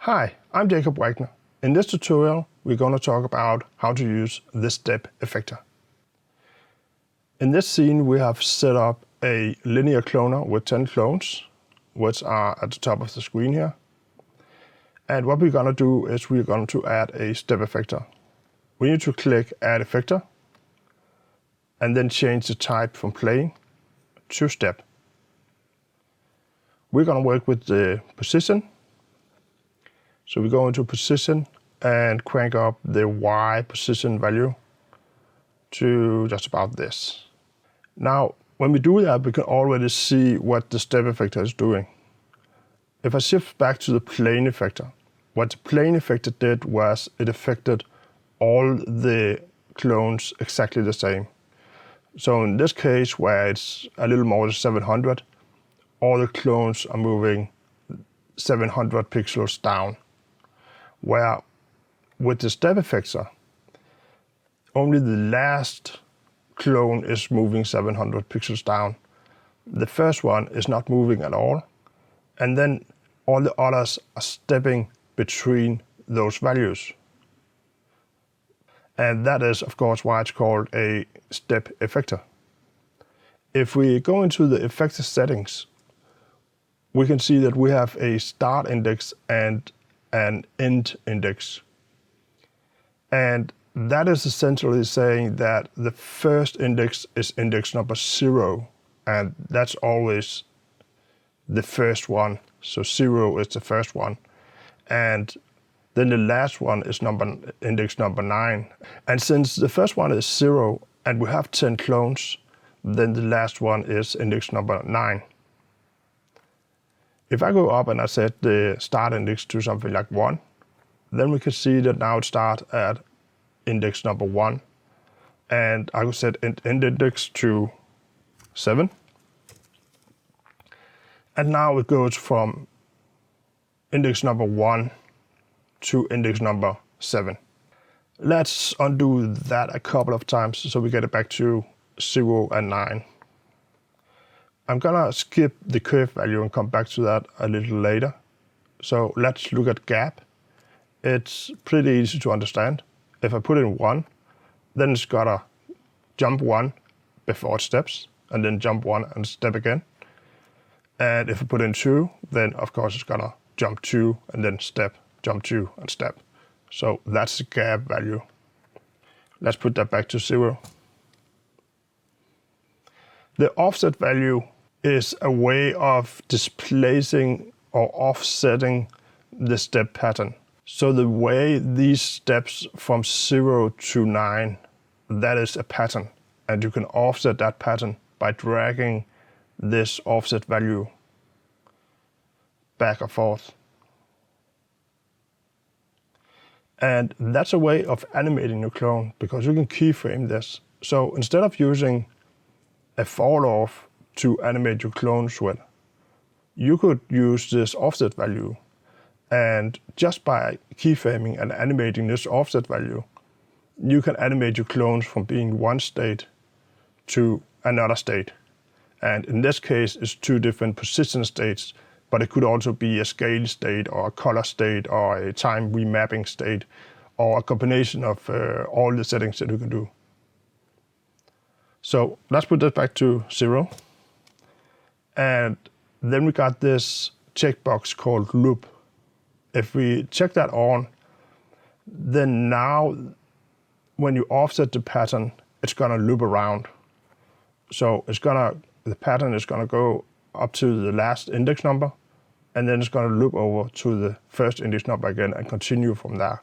Hi, I'm Jacob Wagner. In this tutorial, we're going to talk about how to use the Step Effector. In this scene, we have set up a linear cloner with 10 clones, which are at the top of the screen here. And what we're going to do is we're going to add a Step Effector. We need to click Add Effector, and then change the type from plane to step. We're going to work with the position. So we go into position and crank up the Y position value to just about this. Now, when we do that, we can already see what the Step Effector is doing. If I shift back to the plane effector, what the plane effector did was it affected all the clones exactly the same. So in this case, where it's a little more than 700, all the clones are moving 700 pixels down. Where with the Step Effector, only the last clone is moving 700 pixels down. The first one is not moving at all. And then all the others are stepping between those values. And that is, of course, why it's called a Step Effector. If we go into the effector settings, we can see that we have a start index and an end index. And that is essentially saying that the first index is index number 0, and that's always the first one. So 0 is the first one. And then the last one is index number 9. And since the first one is 0 and we have 10 clones, then the last one is index number 9. If I go up and I set the start index to something like 1, then we can see that now it starts at index number 1. And I will set end index to 7. And now it goes from index number 1 to index number 7. Let's undo that a couple of times so we get it back to 0 and 9. I'm gonna skip the curve value and come back to that a little later. So let's look at gap. It's pretty easy to understand. If I put in 1, then it's gotta jump 1 before it steps, and then jump 1 and step again. And if I put in 2, then of course it's gonna jump 2 and then step, jump 2 and step. So that's the gap value. Let's put that back to 0. The offset value is a way of displacing or offsetting the step pattern. So the way these steps from 0 to 9, that is a pattern. And you can offset that pattern by dragging this offset value back and forth. And that's a way of animating your clone, because you can keyframe this. So instead of using a fall off to animate your clones with, you could use this offset value. And just by keyframing and animating this offset value, you can animate your clones from being one state to another state. And in this case, it's 2 different position states, but it could also be a scale state or a color state or a time remapping state or a combination of all the settings that you can do. So let's put that back to 0. And then we got this checkbox called loop. If we check that on, then now when you offset the pattern, it's gonna loop around. So the pattern is gonna go up to the last index number, and then it's gonna loop over to the first index number again and continue from there.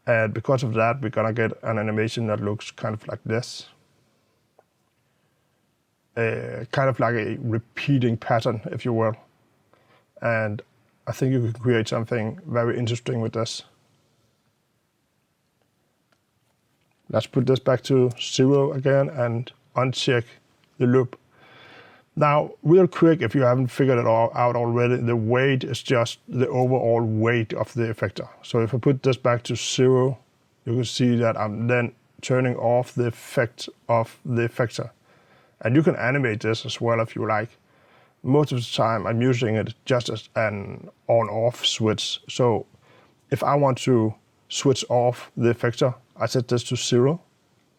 And because of that, we're gonna get an animation that looks kind of like this. Kind of like a repeating pattern, if you will. And I think you can create something very interesting with this. Let's put this back to 0 again and uncheck the loop. Now, real quick, if you haven't figured it all out already, the weight is just the overall weight of the effector. So if I put this back to 0, you can see that I'm then turning off the effect of the effector. And you can animate this as well if you like. most of the time I'm using it just as an on-off switch. So if I want to switch off the effector, I set this to 0.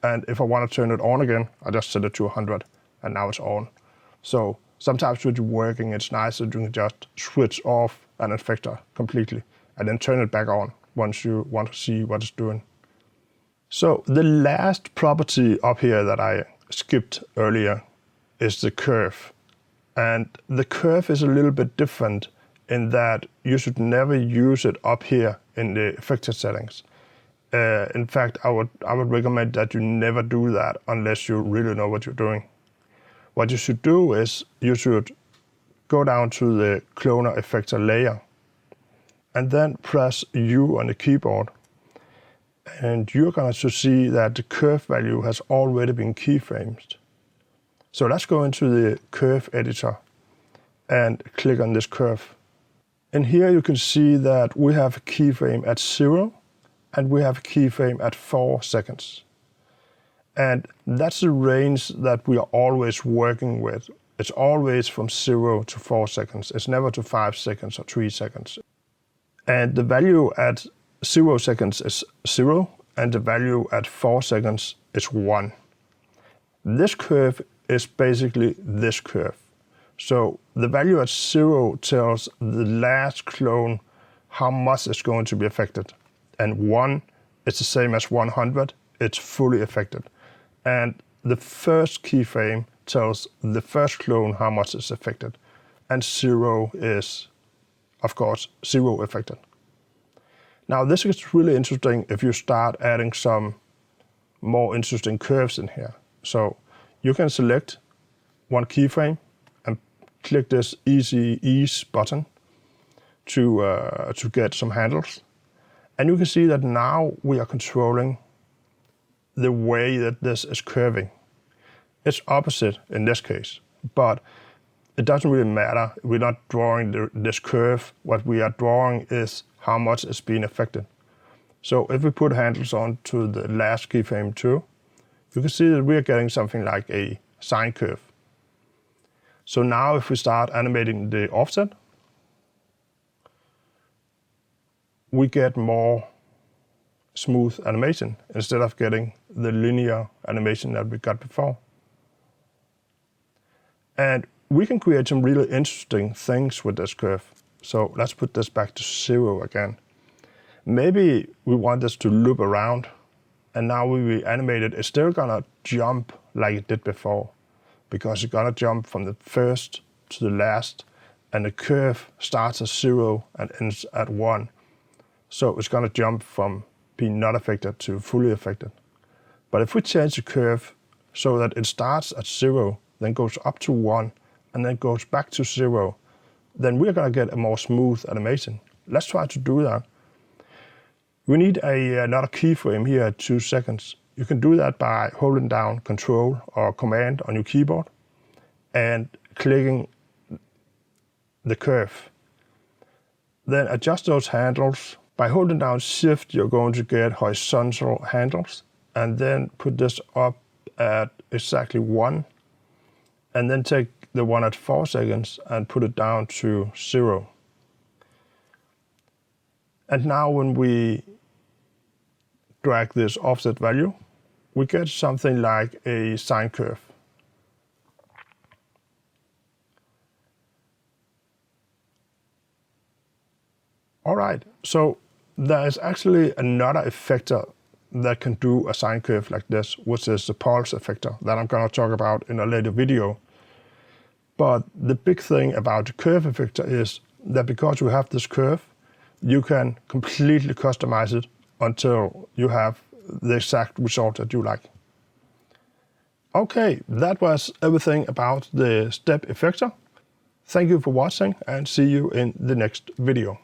And if I want to turn it on again, I just set it to 100, and now it's on. So sometimes when you're working, it's nicer to just switch off an effector completely and then turn it back on once you want to see what it's doing. So the last property up here that I skipped earlier is the curve. And the curve is a little bit different in that you should never use it up here in the effector settings. In fact, I would recommend that you never do that unless you really know what you're doing. What you should do is you should go down to the Cloner Effector layer and then press U on the keyboard. And you're going to see that the curve value has already been keyframed. So let's go into the curve editor and click on this curve. And here you can see that we have a keyframe at 0 and we have a keyframe at 4 seconds. And that's the range that we are always working with. It's always from 0 to 4 seconds. It's never to 5 seconds or 3 seconds. And the value at 0 seconds is 0, and the value at 4 seconds is 1. This curve is basically this curve. So the value at 0 tells the last clone how much is going to be affected. And 1 is the same as 100, it's fully affected. And the first keyframe tells the first clone how much is affected. And 0 is, of course, 0 affected. Now this is really interesting if you start adding some more interesting curves in here. So you can select one keyframe and click this Easy Ease button to get some handles. And you can see that now we are controlling the way that this is curving. It's opposite in this case, but it doesn't really matter. We're not drawing this curve. What we are drawing is how much is being affected. So if we put handles on to the last keyframe too, you can see that we are getting something like a sine curve. So now if we start animating the offset, we get more smooth animation instead of getting the linear animation that we got before. And we can create some really interesting things with this curve. So let's put this back to 0 again. Maybe we want this to loop around, and now when we animate it, it's still gonna jump like it did before, because it's gonna jump from the first to the last, and the curve starts at 0 and ends at 1. So it's gonna jump from being not affected to fully affected. But if we change the curve so that it starts at 0, then goes up to 1, and then goes back to 0, then we're gonna get a more smooth animation. Let's try to do that. We need another keyframe here at 2 seconds. You can do that by holding down Control or Command on your keyboard and clicking the curve. Then adjust those handles. By holding down Shift, you're going to get horizontal handles, and then put this up at exactly 1, and then take the one at 4 seconds and put it down to 0. And now when we drag this offset value, we get something like a sine curve. All right, so there is actually another effector that can do a sine curve like this, which is the pulse effector that I'm going to talk about in a later video. But the big thing about the curve effector is that because you have this curve, you can completely customize it until you have the exact result that you like. Okay, that was everything about the Step Effector. Thank you for watching, and see you in the next video.